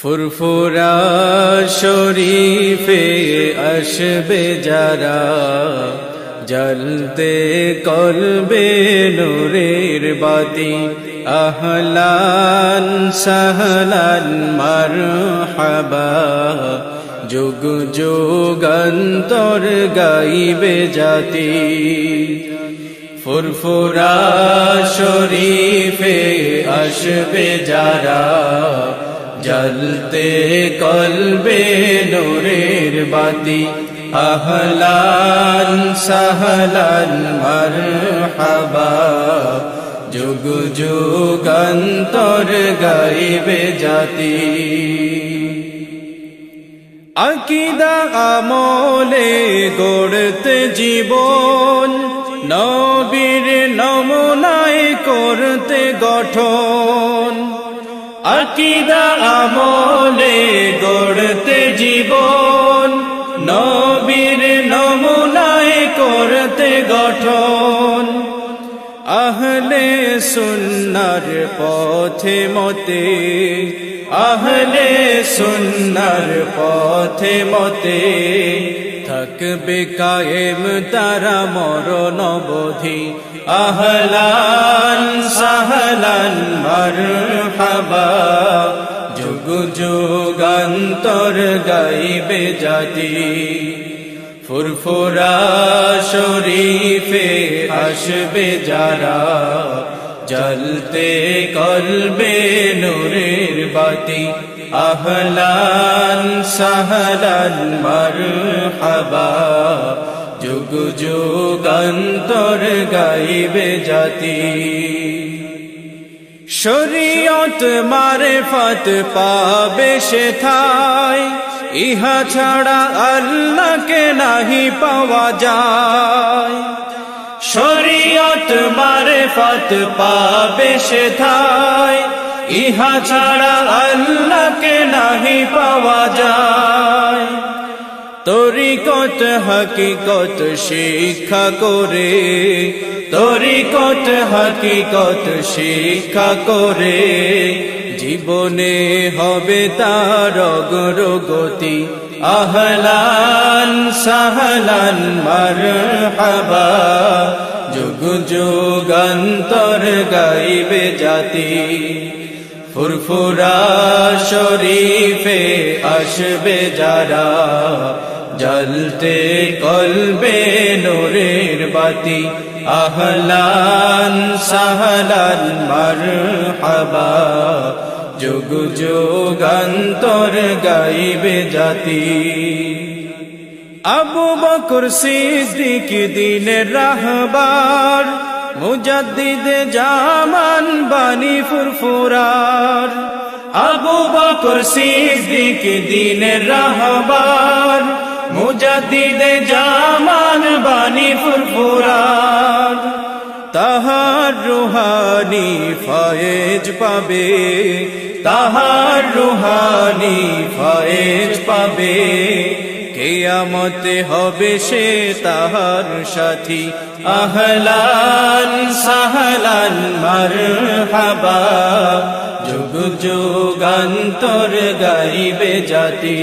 ফুরফুরা শরীফে আসবে যারা, জ্বলতে কলবে নূরের বাতি। আহলান সাহলান মারহাবা, যুগ যুগান্তর গাইবে জাতি। ফুরফুরা শরীফে আসবে যারা, জ্বলতে কলবে নূরের বাতি। আহলান সাহলান মারহাবা, যুগ যুগান্তর গাইবে জাতি। আকীদা আমলে গড়তে জীবন, নবীর নমুনায় করতে গঠন। আকীদা আমলে গড়তে জীবন, নবীর নমুনায় করতে গঠন। আহলে সুন্নাহর পথে মতে, আহলে সুন্নাহর পথে মতে, থাকবে কায়েম তারা মরণ অবধি। আহলান সাহলান মারহাবা, যুগ যুগান্তর গাইবে জাতি। ফুরফুরা শরীফে আসবে যারা, জ্বলতে কলবে নূরের বাতি। আহলান সাহলান মারহাবা, যুগ যুগান্তর গাইবে জাতি। শরীয়ত মারেফত পাবে সেথায়, ইহা ছাড়া আল্লাহকে নাহি পাওয়া যায়। শরীয়ত মারেফত পাবে সেথায়, ইহা ছাড়া আল্লাহকে নাহি পাওয়া যায়। তরিকত হকিকত শিক্ষা করে, তরিকত হকিকত শিক্ষা করে, জীবনে হবে তার অগ্রগতি। আহলান সাহলান মারহাবা, যুগ যুগান্তর গাইবে জাতি। ফুরফুরা শরীফে আসবে যারা, জ্বলতে কলবে নূরের বাতি। আহলান সাহলান মারহাবা, যুগ যুগান্তর গাইবে জাতি। আবু বকর সিদ্দিক দিনের রাহবার, মুজাদ্দিদ জামান বানি ফুরফুরার। আবু বকর সিদ্দিক দিনের রাহবার, মুজাদ্দিদ জামান বানি ফুরফুরার। তাহার রুহানি ফয়েজ পাবে, তাহার রুহানি ফয়েজ পাবে, কিয়ামতে হবে সে তাহার সাথী। আহলান সাহলান মারহাবা, যুগ যুগান্তর গাইবে জাতি।